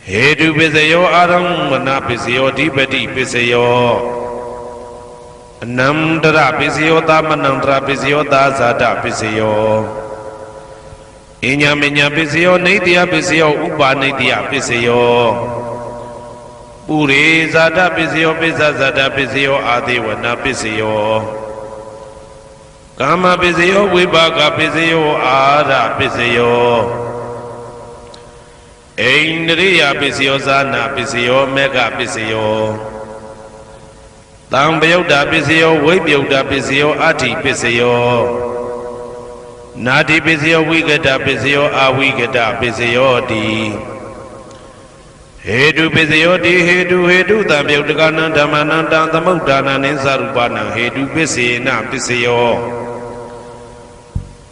Hedu Pisayo Aram Manapisio Dipati Pisayo Namdra Pisio Tamanandra Pisio Dazada Pisio Inyaminya Pisio Nidia Pisio Upa Nidia Pisio Uri Zada Pisio Pisa Zada Pisio Adiwana Pisio Kama Pisio Vibaka Pisio Ada Pisio Indriya Pisio Zana Pisio Mega Pisio Tambyoda Pisio Vibyoda Pisio Ati Pisio Nati Pisio Vigata Pisio Avigata Pisio Di Hedu Pisio Di Hedu Tambyoda Dhamananda Tamudana Ninsarupana Hedu Pisina Pisio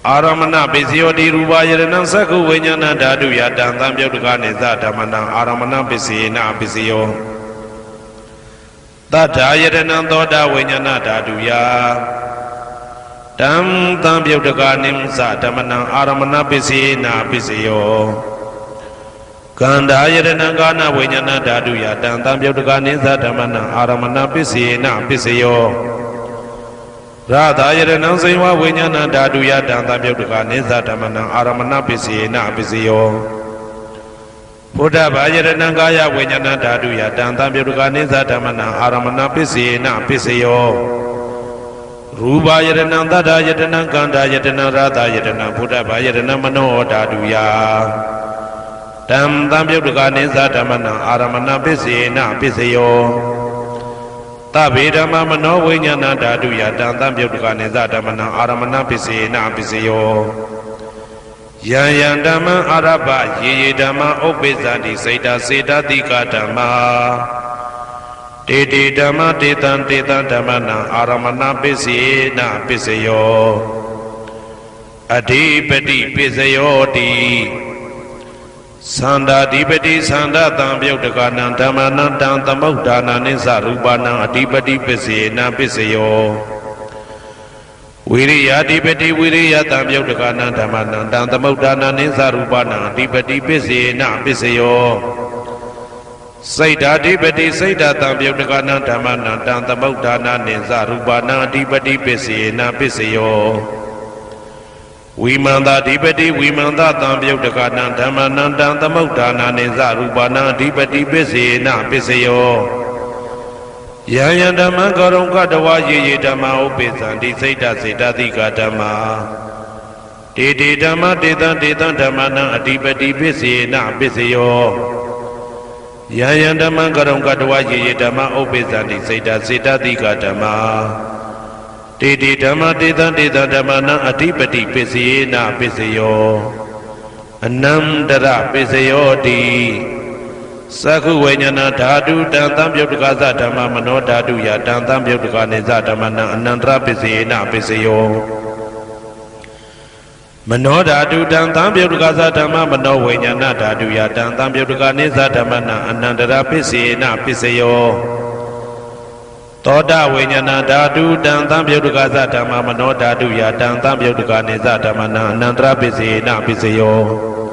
Aramana Pisio Di Rubayana Saku Vinyana Dadu Yadam Tambyoda Niza Dhamana Aramana Pisina Pisio Tata Yadana Doda Vinyana Dadu Ya Dam Tambyoda Nimsa Dhamana Aramana Pisina Pisio Kanda Yadana Gana Vinyana Dadu Yadam Tambyoda Niza Dhamana Aramana Pisina Pisio Radha Yadana Siva Vinyana Dadu Yadam Tambyoda Niza Dhamana Aramana Pisina Pisio Buddha Vajrana Gaya Vinyana Dadu Yadam Tambyoda Niza Dhamana Aramana Pisina Pisio Ruba Yadana Dada Yadana Kanda Yadana Radha Yadana Buddha Vajrana Mano Dadu Ya Dam Tambyoda Niza Dhamana Aramana Pisina Pisio Tabidama Mano Vinyana Dadu Yadam Tambyoda Niza Dhamana Aramana Pisina Pisio Yan Dhamma Araba Ye Dhamma Opizadi Saita Sita Dika Dhamma Titi Dhamma Titan Dhamana Aramana Pisina Pisayo Adipati Pisayo Di Sanda Adipati Sanda Tambyoda Dhamana Dhamudana Nisarupana Adipati Pisina Pisayo Viriya Dipati Viriya Tambyoda Dhamana Dhamudana Nisarupana Adipati Pisina Pisayo Saita Dipati Saita Tambyoda Dhamana Dhamudana Nisarupana Adipati Pisina Pisayo Vimanda Dipati Vimanda Tambyoda Dhamana Dhamudana Nisarupana Adipati Pisina Pisayo Yaya Dhamma Karunga Dawa Ye Dhamma Upizandi Saita Saita Dika Dhamma Titi Dhamma Titan Dhamana Adipati Pisina Pisayo Yaya Dhamma Karunga Dawa Ye Dhamma Upizandi Saita Saita Dika Dhamma Titi Dhamma Titan Dhamana Adipati Pisina Pisayo Anandara Pisayo Di Saku Vinyana Dadu Dan Tambyoda Dhamma Mano Dadu Yadam Tambyoda Niza Dhamana Anandra Pisina Pisayo Mano Dadu Dan Tambyoda Dhamma Mano Vinyana Dadu Yadam Tambyoda Niza Dhamana Anandra Pisina Pisayo Toda Vinyana Dadu Dan Tambyoda Dhamma Mano Dadu Yadam Tambyoda Niza Dhamana Anandra Pisina Pisayo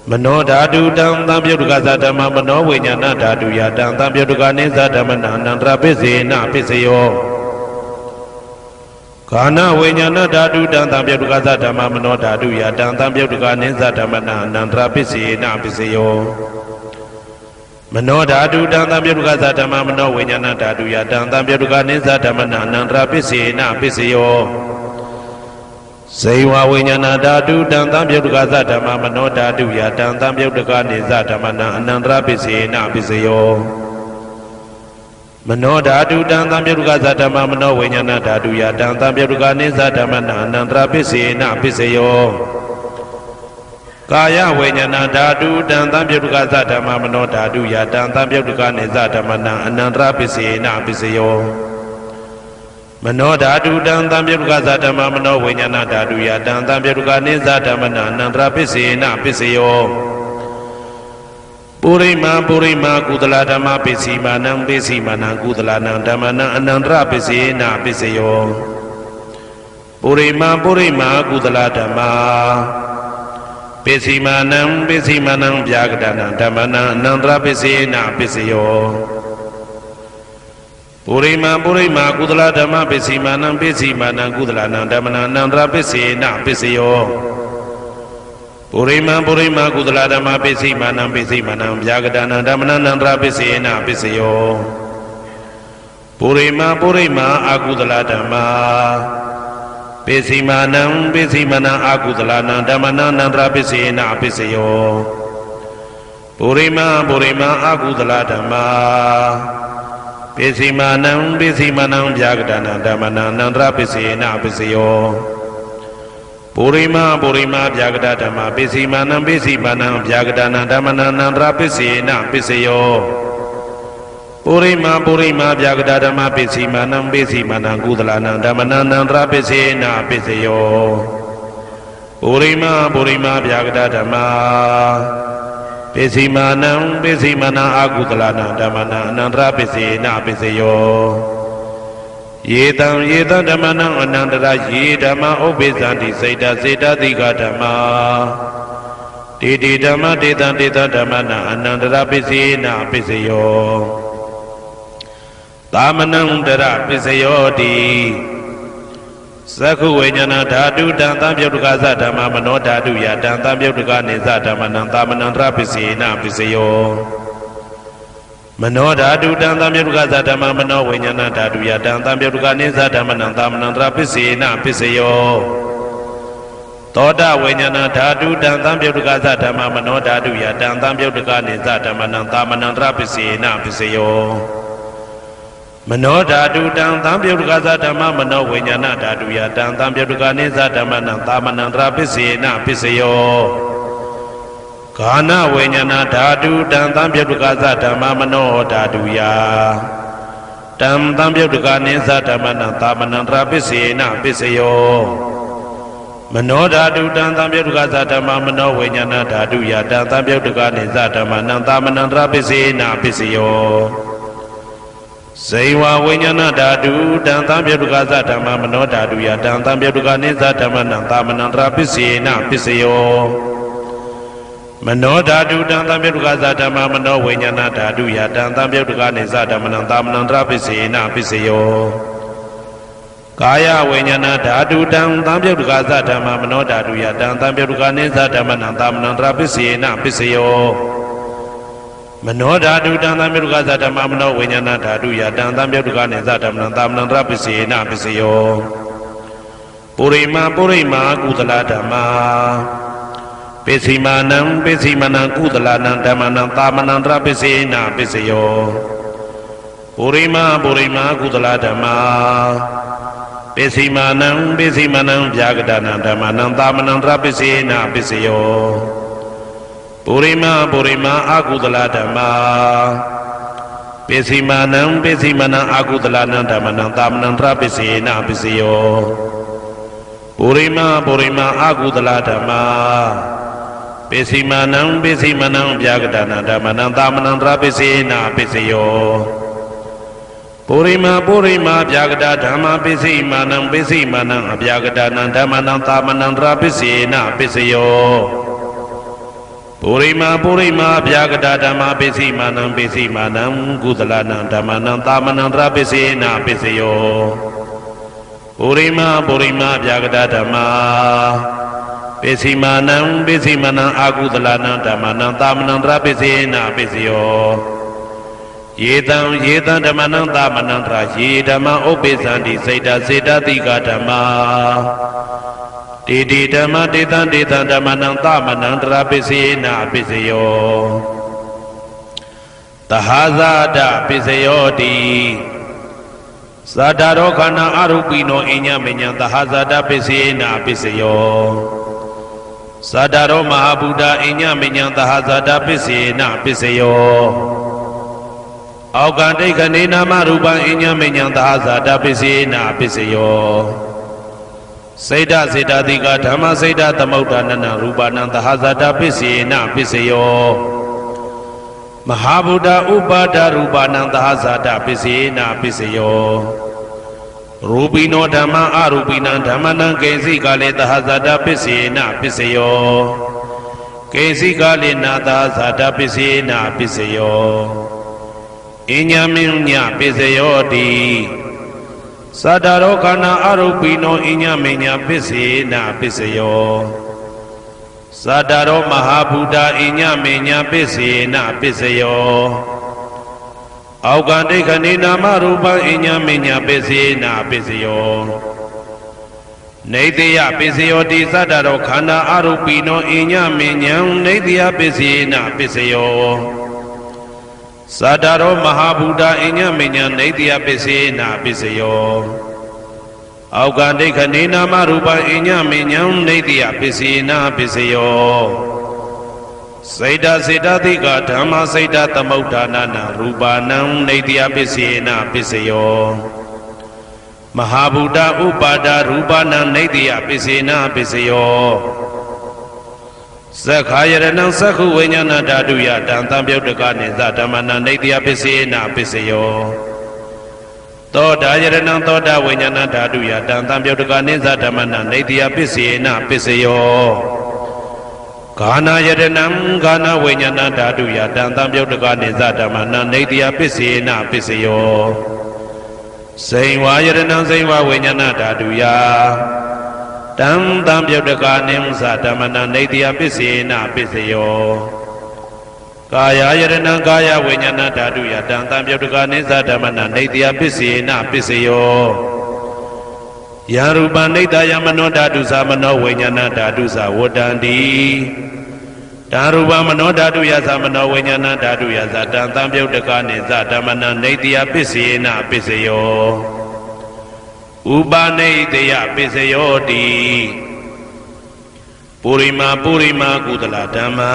Mano Dadu Dam Tambyoda Dhamma Mano Vinyana Dadu Yadam Tambyoda Niza Dhamana Anandra Pisina Pisayo Kana Vinyana Dadu Dam Tambyoda Dhamma Mano Dadu Yadam Tambyoda Niza Dhamana Anandra Pisina Pisayo Mano Dadu Dam Tambyoda Dhamma Mano Vinyana Dadu Yadam Tambyoda Niza Dhamana Anandra Pisina Pisayo Saiva Vinyana Dadu Dan Tambyoda Dhamma Mano Dadu Yadam Tambyoda Niza Dhamana Anandra Pisina Pisayo Mano Dadu Dan Tambyoda Dhamma Mano Vinyana Dadu Yadam Tambyoda Niza Dhamana Anandra Pisina Pisayo Kaya Vinyana Dadu Dan Tambyoda Dhamma Mano Dadu Yadam Tambyoda Niza Dhamana Anandra Pisina Pisayo Mano Dadu Dan Tambyoda Dhamma Mano Vinyana Dadu Yadam Tambyoda Niza Dhamana Anandra Pisina Pisayo Purima Kudala Dhamma Pisimanang Pisimanang Kudalanang Dhammana Anandra Pisina Pisayo Purima Kudala Dhamma ပိစီမာနံပိစီမာနံဗျာကတနာဓမ္မနံအနန္တရပိစေနာပိစယောပုရိမာပုရိမာကုသလဓမ္မပိစီမာနံပိစီမာနံကုသလနံဓမ္မနံအနန္တရပိစေနာပိစယောပုရိမာပုရိမာကုသလဓမ္မပိစီမာနံပိစီမာနံဗျာကတနာဓမ္မနံအနန္တရပိစေနာပိစယောပုရိမာပုရိမာအာကုသလဓမ္မပိစီမာနံပိစီမာနံအာကုသလနံဓမ္မနံအနန္တရပိစေနာပိစယောပုရိမာပုရိမာအာကုသလဓမ္မပိစီမာနံပိစီမာနံဗျာကတနာဓမ္မနံအနန္တရပိစေနာပိစယောပုရိမာပုရိမာဗျာကတဓမ္မပိစီမာနံပိစီမာနံဗျာကတနာဓမ္မနံအနန္တရပိစေနာပိစယောပုရိမာပုရိမာဗျာကတဓမ္မပိစီမာနံပိစီမာနံကုသလနံဓမ္မနံအနန္တရပိစေနာပိစယောပုရိမာပုရိမာဗျာကတဓမ္မပိစီမာနံပိစီမာနံအာကုသလနံဓမ္မနံအနန္တရပိစေနာပိစယောယေတံယေတံဓမ္မနံအနန္တရယေဓမ္မဥပ္ပိသန္တိစေတစေတတိကဓမ္မတေတိဓမ္မတေတံတေတဓမ္မနံအနန္တရပိစေနာပိစယောသာမနံတရပိစယောတိသက္ခုဝိညာဏဓာတုတံသံပြုတ်တကသဓမ္မမနောဓာတုယတံသံပြုတ်တကနေသဓမ္မနံသာမနံတရပိစေနာပိစယောမနောဓာတုတံသံပြုတ်တကသဓမ္မမနောဝိညာဏဓာတုယတံသံပြုတ်တကနေသဓမ္မနံသာမနံတရပိစေနာပိစယောသောတဝိညာဏဓာတုတံသံပြုတ်တကသဓမ္မမနောဓာတုယတံသံပြုတ်တကနေသဓမ္မနံသာမနံတရပိစေနာပိစယောမနောဓာတုတံသံပြုတ်တကသဓမ္မမနောဝိညာဏဓာတုယတံသံပြုတ်တကနေသဓမ္မနံသာမနံတရပိစေနာပိစယောဂာနဝိညာဏဓာတုတံသံပြုတ်တကသဓမ္မမနောဓာတုယတံသံပြုတ်တကနေသဓမ္မနံသာမနံတရပိစေနာပိစယောမနောဓာတုတံသံပြုတ်တကသဓမ္မမနောဝိညာဏဓာတုယတံသံပြုတ်တကနေသဓမ္မနံသာမနံတရပိစေနာပိစယောဇေဝဝိညာဏဓာတုတံသံပြုတ်တကသဓမ္မမနောဓာတုယတံသံပြုတ်တကနေသဓမ္မနံသာမနံတရပိစေနာပိစယောမနောဓာတုတံသံပြုတ်တကသဓမ္မမနောဝိညာဏဓာတုယတံသံပြုတ်တကနေသဓမ္မနံသာမနံတရပိစေနာပိစယောကာယဝိညာဏဓာတုတံသံပြုတ်တကသဓမ္မမနောဓာတုယတံသံပြုတ်တကနေသဓမ္မနံသာမနံတရပိစေနာပိစယောမနောဓာတုတံသံပြုတ်တကသဓမ္မမနောဝိညာဏဓာတုယတံသံပြုတ်တကနေသဓမ္မနံသာမနံတရပိစေနာပိစယောပုရိမာပုရိမာကုသလဓမ္မပိစီမာနံပိစီမာနံကုသလနံဓမ္မနံသာမနံတရပိစေနာပိစယောပုရိမာပုရိမာကုသလဓမ္မပိစီမာနံပိစီမာနံဗျာကတနာဓမ္မနံသာမနံတရပိစေနာပိစယောပုရိမာပုရိမာအာကုသလဓမ္မပိစီမာနံပိစီမာနံအာကုသလနံဓမ္မနံသာမနံတရပိစေနာပိစယောပုရိမာပုရိမာအာကုသလဓမ္မပိစီမာနံပိစီမာနံဗျာကတနာဓမ္မနံသာမနံတရပိစေနာပိစယောပုရိမာပုရိမာဗျာကတဓမ္မပိစီမာနံပိစီမာနံအဗျာကတနာဓမ္မနံသာမနံတရပိစေနာပိစယောပုရိမာပုရိမာဗျာကတဓမ္မပိစီမာနံပိစီမာနံကုသလနံဓမ္မနံသာမနံတရပိစေနာပိစယောပုရိမာပုရိမာဗျာကတဓမ္မပိစီမာနံပိစီမာနံအာကုသလနံဓမ္မနံသာမနံတရပိစေနာပိစယောယေတံယေတံဓမ္မနံသာမနံတရယေဓမ္မဥပ္ပိသန္တိစေတစေတတိကဓမ္မတေတိဓမ္မတေတံတေတံဓမ္မနံသမနံတရပိစေနာပိစယောသဟဇာတပိစယောတိသတ္တရောခန္ဓာအရူပိနောအညမညံသဟဇာတပိစေနာပိစယောသတ္တရောမဟာဗုဒ္ဓအညမညံသဟဇာတပိစေနာပိစယောအောက်ကဒိဋ္ဌနေနာမရူပံအညမညံသဟဇာတပိစေနာပိစယောစေတစေတတိကဓမ္မစေတသမုဋ္ဌာနနရူပနံသဟဇာတပိစေနာပိစယောမဟာဗုဒ္ဓဥပါဒရူပနံသဟဇာတပိစေနာပိစယောရူပိနောဓမ္မအရူပိနံဓမ္မနံကေစီကလေသဟဇာတပိစေနာပိစယော ကေစီကာလိနာသာဇာတပစ္စေနာပစ္စယောအညမင်းညပစ္စယောတိသတ္တရောခန္ဓာအရုပိနောအညမင်းညပစ္စေနာပစ္စယောသတ္တရောမဟာဗုဒ္ဓအညမင်းညပစ္စေနာပစ္စယောအောက်ကဒိဋ္ဌနေနာမရူပအညမင်းညပစ္စေနာပစ္စယောနေတယပစ္စယောတိသတ္တရောခန္ဓာအရုပိနောအညမင်းညံနေတယပစ္စေနာပစ္စယောသတ္တရောမဟာဗုဒ္ဓအညမညနေတယပစ္စေနာပစ္စယောအောက်ကဒိဋ္ဌနေနာမရူပအညမညံနေတယပစ္စေနာပစ္စယောစေတစေတသိကဓမ္မစေတသမုဋ္ဌာနာနာရူပနံနေတယပစ္စေနာပစ္စယောမဟာဗုဒ္ဓဥပါဒရူပနံနေတယပစ္စေနာပစ္စယောသက္ခာယရဏံသက္ခုဝိညာဏဓာတုယတံတံပြုတ်တကနေသဓမ္မနာနေတယပစ္စေနာပစ္စယောသောတာယရဏံသောတာဝိညာဏဓာတုယတံတံပြုတ်တကနေသဓမ္မနာနေတယပစ္စေနာပစ္စယောဂာနာယရဏံဂာနာဝိညာဏဓာတုယတံတံပြုတ်တကနေသဓမ္မနာနေတယပစ္စေနာပစ္စယောစိန်ဝါယရဏံစိန်ဝါဝိညာဏဓာတုယတံတံပြုတ်တကနေသဓမ္မနာနေတယပစ္စေနာပစ္စယောကာယယရဏံကာယဝိညာဏဓာတုယတံတံပြုတ်တကနေသဓမ္မနာနေတယပစ္စေနာပစ္စယောယံရူပနိတယမနောဓာတုသမနောဝိညာဏဓာတုသဝတ္တန္တိဓာရူပမနောဓာတုယသမနောဝိညာဏဓာတုယသတံတံပြုတ်တကနေသဓမ္မနာနေတယပစ္စေနာပစ္စယောဥပနိတယပစ္စယောတိပုရိမာပုရိမာကုသလဓမ္မာ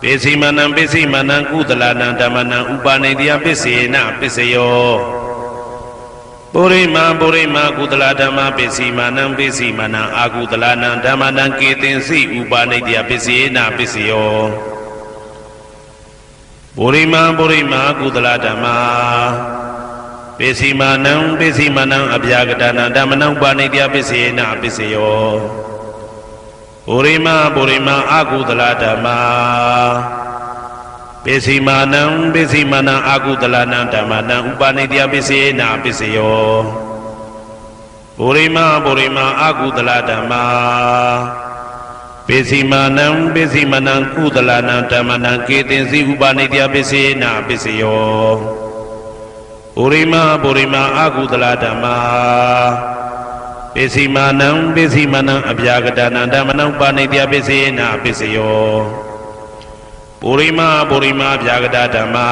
ပိစိမနံပိစိမနံကုသလနံဓမ္မနံဥပနိတယပစ္စေနာပစ္စယောပုရိမာပုရိမာကုသလဓမ္မာပိစိမနံပိစိမနံအာကုသလနံဓမ္မနံကေတင်စိဥပနိတယပစ္စေနာပစ္စယောပုရိမာပုရိမာကုသလဓမ္မာပိစိမနံပိစိမနံအဗျာကတနံဓမ္မနံဥပနိတယပစ္စေနာပစ္စယောပုရိမာပုရိမာအာကုသလဓမ္မာပိစိမနံပိစိမနံအာကုသလနံဓမ္မနံဥပနိတယပစ္စေနာပစ္စယောပုရိမာပုရိမာအာကုသလဓမ္မာပိစိမနံပိစိမနံကုသလနံဓမ္မနံကေတင်စီဥပနိတယပစ္စေနာပစ္စယောပုရိမာပုရိမာအာကုသလဓမ္မာပိစိမနံပိစိမနံအဗျာကတနံဓမ္မနံဥပနိတယပစ္စေနာပစ္စယောပုရိမာပုရိမာဗျာကတဓမ္မာ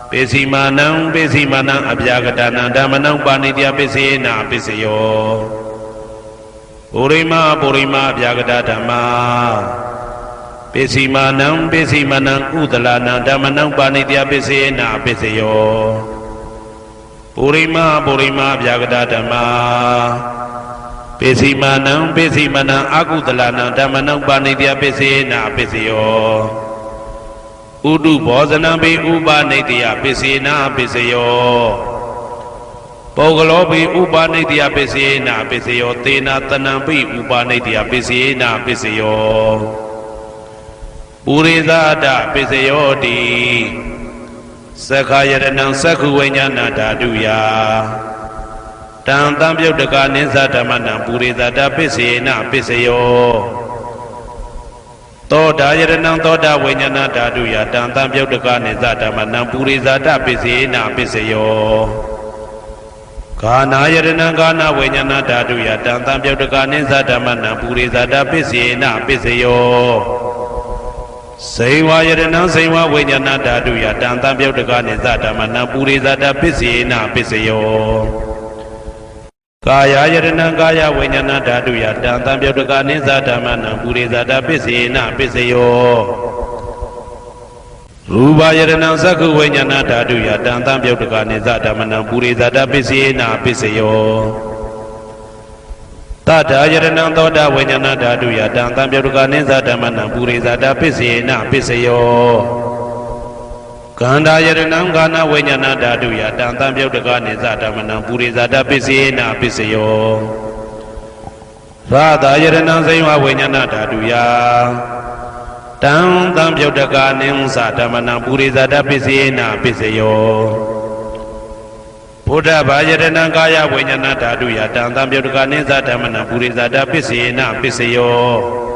ပိစိမနံပိစိမနံအဗျာကတနံဓမ္မနံဥပနိတယပစ္စေနာပစ္စယောပုရိမာပုရိမာဗျာကတဓမ္မာပိစိမနံပိစိမနံကုသလနံဓမ္မနံဥပနိတယပစ္စေနာပစ္စယောပုရိမာပုရိမာဗျာကတဓမ္မာပိစိမနံပိစိမနံအာကုသလနံဓမ္မနံဥပနိတယပစ္စေနာပစ္စယောဥတုဘောဇနံပိဥပနိတယပစ္စေနာပစ္စယောပုဂ္ဂလောပိဥပနိတယပစ္စေနာပစ္စယောသေနာတနံပိဥပနိတယပစ္စေနာပစ္စယောပုရိသဒပစ္စယောတိသက္ခာယရဏံသက္ခုဝိညာဏဓာတုယတံတံပြုတ်တကနေသဓမ္မနံပုရိသဒပစ္စေနာပစ္စယောသောတာယရဏံသောတာဝိညာဏဓာတုယတံတံပြုတ်တကနေသဓမ္မနံပုရိသဒပစ္စေနာပစ္စယောဂာနာယရဏံဂာနာဝိညာဏဓာတုယတံတံပြုတ်တကနေသဓမ္မနံပုရိသဒပစ္စေနာပစ္စယောစေဝါယရဏံစေဝါဝိညာဏဓာတုယတံတံပြုတ်တကနေသဓမ္မနံပုရိသဒပစ္စေနာပစ္စယောကာယယရဏံကာယဝိညာဏဓာတုယတံတံပြုတ်တကနေသဓမ္မနံပုရိသဒပစ္စေနာပစ္စယောရူပယရဏံသက္ခုဝိညာဏဓာတုယတံတံပြုတ်တကနေသဓမ္မနံပုရိသဒပစ္စေနာပစ္စယောတထာယရဏံသောတာဝိညာဏဓာတုယတံတံပြုတ်တကနေသဓမ္မနံပုရိသဒပစ္စေနာပစ္စယောကန္တာယရဏံကာနဝိညာဏဓာတုယတံတံပြုတ်တကနေသဓမ္မနံပုရိသဒပစ္စေနာပစ္စယော ရာသာယရဏံစိဝဝိညာဏဓာတုယတံသံပြုတ်တကာနိသဓမ္မနံပုရိသတပစ္စယေနပစ္စယောဘုဒ္ဓဘာယရဏံကာယဝိညာဏဓာတုယတံသံပြုတ်တကာနိသဓမ္မနံပုရိသတပစ္စယေနပစ္စယော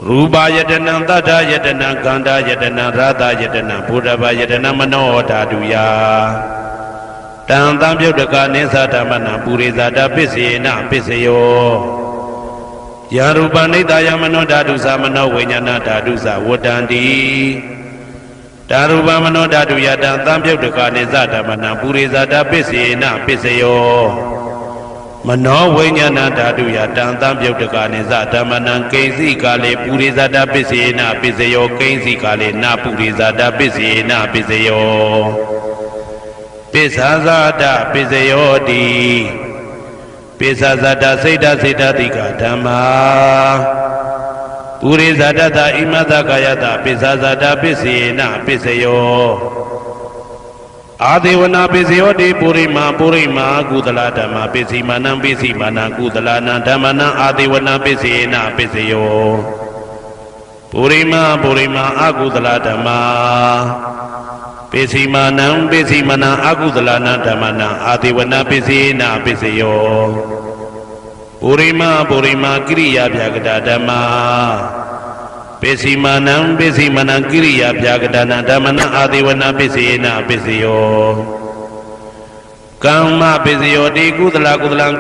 ရူပယတနံသတ္တယတနံခန္ဓာယတနံရာသယတနံဘုဒ္ဓဘာယတနံမနောဓာတုယတံသံပြုတ်တကာနိသဓမ္မနံပုရိသတပစ္စယေနပစ္စယောယရူပနိတယမနောဓာတုသမနောဝိညာဏဓာတုသဝတ္တန္တိဓာရူပမနောဓာတုယတံသံပြုတ်တကာနိသဓမ္မနံပုရိသတပစ္စယေနပစ္စယောမနောဝိညာဏဓာတုယတံသံပြုတ်တကာနိသဓမ္မနံကိဉ္စီကာလေပုရိသတပစ္စယေနပစ္စယောကိဉ္စီကာလေနပုရိသတပစ္စယေနပစ္စယောပစ္ဆာဇာတပစ္စယောတိပိစ္ဆာဇတစိတ်တစိတ်တတိကဓမ္မာပုရိသတတဣမတကာယတပိစ္ဆာဇတပစ္စယေနပစ္စယောအာဒေဝနာပစ္စယောတိပုရိမာကုသလဓမ္မာပစ္စည်းမာနံပစ္စည်းမာနံကုသလနံဓမ္မနံအာဒေဝနာပစ္စယေနပစ္စယောပုရိမာအကုသလဓမ္မာပစ္စည်းမာနံပစ္စည်းမနံအကုသလနံဓမ္မနံအာဒေဝနာပစ္စယေနပစ္စယောပုရိမာကိရိယာဗျာကတာဓမ္မာပစ္စည်းမာနံကိရိယာဗျာကတာနံဓမ္မနံအာဒေဝနာပစ္စယေနပစ္စယောကမ္မပစ္စယောတိကုသလ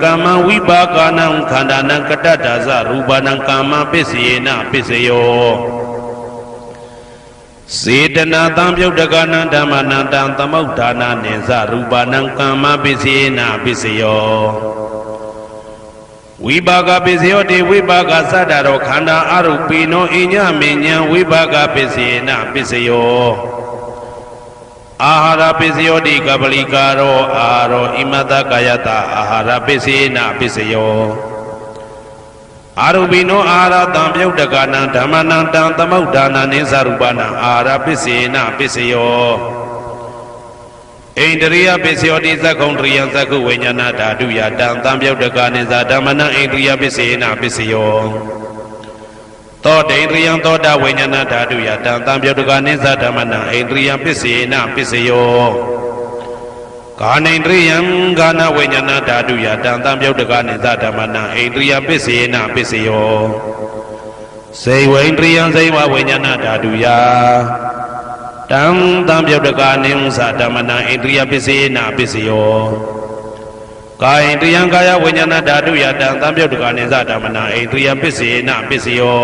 ကမ္မဝိပါကနံခန္ဓာနံကတ္တဒါဇရူပနံကမ္မပစ္စယေနပစ္စယောစေတနာသံပြုတ်တကနံဓမ္မနံတံသမုဋ္ဌာနာနိသရူပနံကမ္မပစ္စယေနပစ္စယောဝိပါကပစ္စယောတိဝိပါကသတ္တရောခန္ဓာအရုပိနောအညမေညံဝိပါကပစ္စယေနပစ္စယောအာဟာရပစ္စယောတိကပလိကာရောအာရောဣမတကာယတအာဟာရပစ္စယေနပစ္စယောအာရုပိနောအာဟာရတံပြုတ်တကနံဓမ္မနံတံသမုဋ္ဌာနာနိသရူပနံအာဟာရပစ္စယေနပစ္စယောဣန္ဒရိယပစ္စယောတိသက္ခုံတရိယသက္ခုဝိညာဏဓာတုယတံသံပြုတ်တကနိသဓမ္မနံဣန္ဒရိယပစ္စယေနပစ္စယောသောတေန္ဒရိယသောတဝိညာဏဓာတုယတံသံပြုတ်တကနိသဓမ္မနံဣန္ဒရိယပစ္စယေနပစ္စယောကာနိန္ဒရိယံကာနဝိညာဏဓာတုယတံသံပြုတ်တကနိသဓမ္မနံဣန္ဒရိယပစ္စယေနပစ္စယောစေဝိန္ဒရိယံစေဝဝိညာဏဓာတုယတံသံပြုတ်တကနိသဓမ္မနံဣန္ဒရိယပစ္စယေနပစ္စယောကာယိန္ဒရိယံကာယဝိညာဏဓာတုယတံသံပြုတ်တကနိသဓမ္မနံဣန္ဒရိယပစ္စယေနပစ္စယော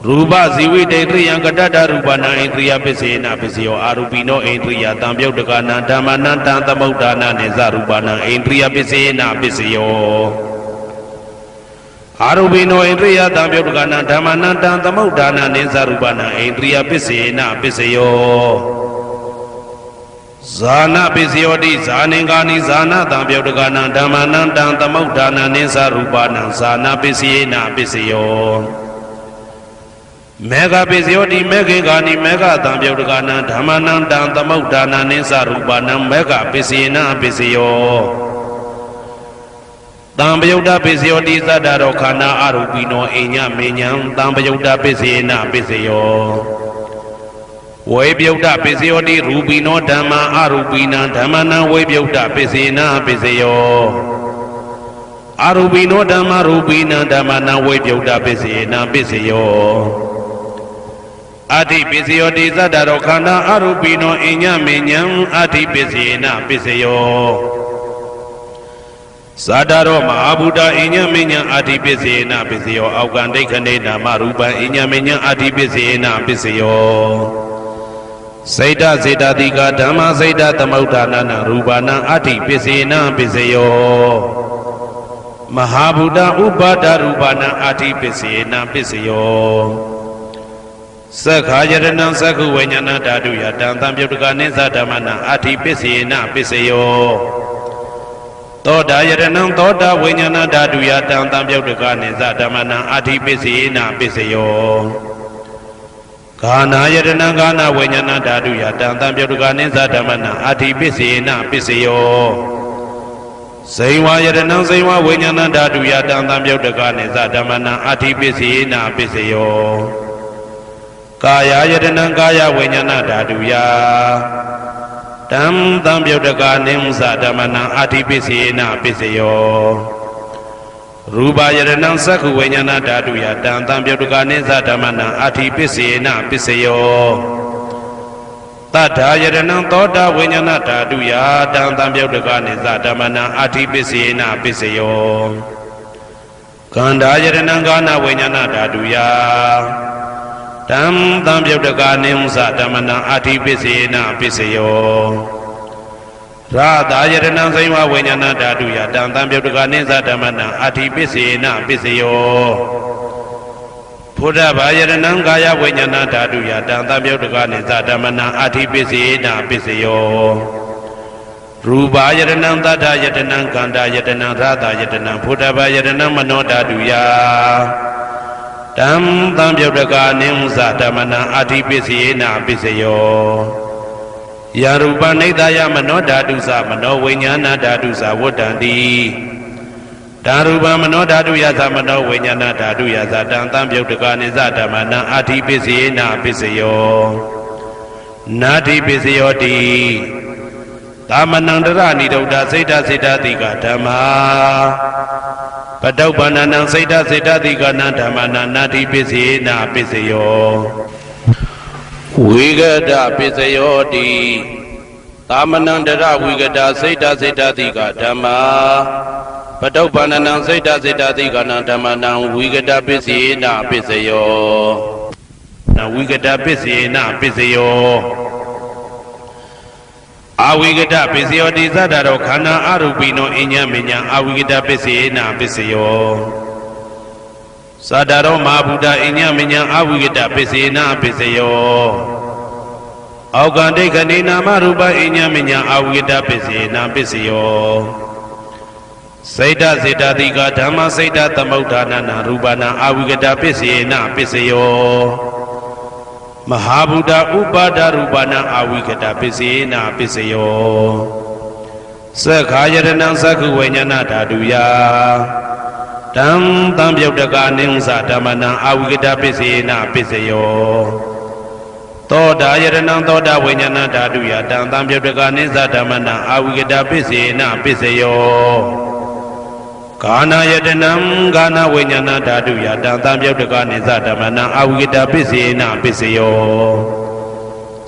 ရူပဇီဝိတေတရိယံကတ္တရူပနံဣန္ဒရိယပစ္စယေနပစ္စယောအာရူပိနောဣန္ဒရိယတံပြုတ်တကနံဓမ္မနံတံသမုဋ္ဌာနာနိသရူပနံဣန္ဒရိယပစ္စယေနပစ္စယောအာရူပိနောဣန္ဒရိယတံပြုတ်တကနံဓမ္မနံတံသမုဋ္ဌာနာနိသရူပနံဣန္ဒရိယပစ္စယေနပစ္စယောဇာနာပစ္စယောတိဇာနင်္ဂာနိဇာနာတံပြုတ်တကနံဓမ္မနံတံသမုဋ္ဌာနာနိသရူပနံဇာနာပစ္စယေနပစ္စယောမေဃပစ္စယောတိမေခေကာနိမေဃတံပြုတ်တကနံဓမ္မနံတံသမုဋ္ဌာနာနိသရူပနံမေဃပစ္စယေနပစ္စယောတံပယုတ်တပစ္စယောတိသတ္တရောခန္ဓာအရူပိနောအိညမေညံတံပယုတ်တပစ္စယေနပစ္စယောဝေပယုတ်တပစ္စယောတိရူပိနောဓမ္မာအရူပိနံဓမ္မနံဝေပယုတ်တပစ္စယေနပစ္စယောအရူပိနောဓမ္မာရူပိနံဓမ္မနံဝေပယုတ်တပစ္စယေနပစ္စယောအဋ္ဌိပစ္စယောတိသတ္တရောခန္ဓာအရူပိနောအိညမေညံအဋ္ဌိပစ္စယေနပစ္စယောသတ္တရောမဟာဗုဒ္ဓအိညမေညံအဋ္ဌိပစ္စယေနပစ္စယောအောက်ကံဒိဋ္ဌနေနာမရူပံအိညမေညံအဋ္ဌိပစ္စယေနပစ္စယောစေတစေတတိကဓမ္မစေတသမုဋ္ဌာနာရူပနံအဋ္ဌိပစ္စယေနပစ္စယောမဟာဗုဒ္ဓဥပါဒရူပနံအဋ္ဌိပစ္စယေနပစ္စယောသက္ခာယရဏံသက္ခုဝိညာဏဓာတုယတံသံပြုတ်တကနိသဓမ္မနံအဋ္ဌိပစ္စယေနပစ္စယောသောတာယရဏံသောတာဝိညာဏဓာတုယတံသံပြုတ်တကနိသဓမ္မနံအဋ္ဌိပစ္စယေနပစ္စယောဂာနာယရဏံဂာနာဝိညာဏဓာတုယတံသံပြုတ်တကနိသဓမ္မနံအဋ္ဌိပစ္စယေနပစ္စယော စိန်ဝါယတနံစိန်ဝါဝိညာဏဓာတုယတံသံပြုတ်တကနိသဓမ္မနံအဋ္ဌိပစ္စယေနပစ္စယောကာယယတနံကာယဝိညာဏဓာတုယတံသံပြုတ်တကနိသဓမ္မနံအဋ္ဌိပစ္စယေနပစ္စယောရူပယတနံသက္ခုဝိညာဏဓာတုယတံသံပြုတ်တကနိသဓမ္မနံအဋ္ဌိပစ္စယေနပစ္စယောတထာယတနံသောတာဝိညာဏဓာတုယတံသံပြုတ်တကနိသဓမ္မနံအဋ္ဌိပစ္စယေနပစ္စယောကန္ဓာယတနံကာဏဝိညာဏဓာတုယတံသံပြုတ်တကနိသဓမ္မနံအဋ္ဌိပစ္စယေနပစ္စယောရာသာယတနံစိဝဝိညာဏဓာတုယတံသံပြုတ်တကနိသဓမ္မနံအဋ္ဌိပစ္စယေနပစ္စယောဘုဒ္ဓဘာယတနံကာယဝိညာဏဓာတုယတံသံပြုတ်တကနိသဓမ္မနံအဋ္ဌိပစ္စယေနပစ္စယောရူပယတနံသတ္တယတနံကန္တာယတနံရာသာယတနံဘုဒ္ဓဘာယတနံမနောဓာတုယတံသံပြုတ်တကနိသဓမ္မနံအဋ္ဌိပစ္စယေနပစ္စယောယရူပနိဒာယမနောဓာတုသမနောဝိညာဏဓာတုသဝတ္တံတိဓာရူပမနောဓာတုယသမနောဝိညာဏဓာတုယသတံသံပြုတ်တကနိသဓမ္မနံအဋ္ဌိပစ္စယေနပစ္စယောနာတိပစ္စယောတိသမနံတရဏိဒုဒ္ဒစိတ်တစိတ်တတိကဓမ္မာပတုပ္ပန္နံစိတ်တစိတ်တတိကနံဓမ္မနံနာတိပစ္စယေနပစ္စယောဝိဂဒပစ္စယောတိသမနံတရဝိဂဒစိတ်တစိတ်တတိကဓမ္မာပတုပ္ပန္နံစိတ်တစိတ်တတိကနံဓမ္မနံဝိဂဒပစ္စယေနပစ္စယောနဝိဂဒပစ္စယေနပစ္စယောအဝိကတပစ္စယောတိသတ္တရောခန္ဓာအရူပိနောအညမညအဝိကတပစ္စယေနပစ္စယောသတ္တရောမဟာဗုဒ္ဓအညမညအဝိကတပစ္စယေနပစ္စယောအောက်ကံဒိဋ္ဌိနာမရူပအညမညအဝိကတပစ္စယေနပစ္စယောစိတ်တစေတတိကဓမ္မစိတ်တသမုဋ္ဌာနနာရူပနာအဝိကတပစ္စယေနပစ္စယောမဟာဗုဒ္ဓဥပါဒရူပနာအဝိကတပစ္စယေနပစ္စယောသက္ခာယတနံသက္ခုဝိညာဏဓာတုယတံသံပြုတ်တကနိသဓမ္မနံအဝိကတပစ္စယေနပစ္စယောသောတာယတနံသောတာဝိညာဏဓာတုယတံသံပြုတ်တကနိသဓမ္မနံအဝိကတပစ္စယေနပစ္စယောကာဏယတနံကာဏဝိညာဏဓာတုယတံသံပြုတ်တကနိသဓမ္မနံအဝိကတပစ္စယေနပစ္စယော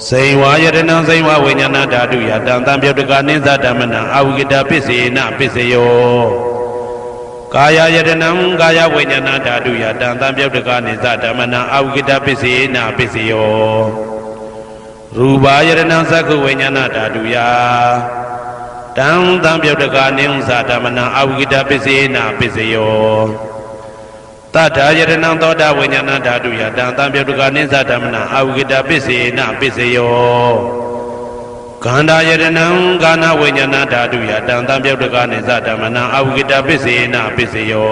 စိန်ဝါယတနံစိန်ဝါဝိညာဏဓာတုယတံသံပြုတ်တကနိသဓမ္မနံအဝိကတပစ္စယေနပစ္စယောကာယယတနံကာယဝိညာဏဓာတုယတံသံပြုတ်တကနိသဓမ္မနံအဝိကတပစ္စယေနပစ္စယောရူပယတနံသက္ခုဝိညာဏဓာတုယတံသံပြုတ်တကနိသဓမ္မနံအဝိကတပစ္စယေနပစ္စယောတထာယတနံသောတာဝိညာဏဓာတုယတံသံပြုတ်တကနိသဓမ္မနံအဝိကတပစ္စယေနပစ္စယောကန္ဓာယတနံကာဏဝိညာဏဓာတုယတံသံပြုတ်တကနိသဓမ္မနံအဝိကတပစ္စယေနပစ္စယော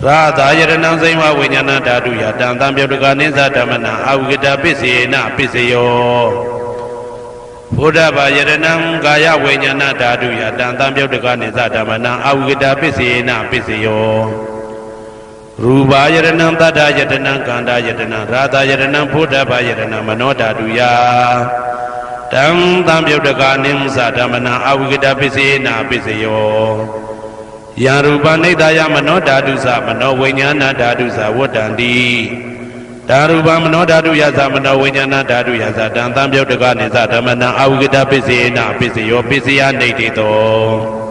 ရာသာယတနံစိဝဝိညာဏဓာတုယတံသံပြုတ်တကနိသဓမ္မနံအဝိကတပစ္စယေနပစ္စယောဘုဒ္ဓဘာယတနံကာယဝိညာဏဓာတုယတံသံပြုတ်တကနိသဓမ္မနံအဝိကတပစ္စယေနပစ္စယောရူပယတနံသတ္တယတနံကန္တာယတနံရာသာယတနံဘုဒ္ဓဘာယတနံမနောဓာတုယတံသံပြုတ်တကနိသဓမ္မနံအဝိကတပစ္စယေနပစ္စယောယရူပနိဒာယမနောဓာတုသမနောဝိညာဏဓာတုသဝတ္တံတိဓာရူပမနောဓာတုယသမနောဝိညာဏဓာတုယသတံသံပြုတ်တကနိသဓမ္မနံအဝိကတပစ္စယေနပစ္စယောပစ္စယနိဋ္ဌိတော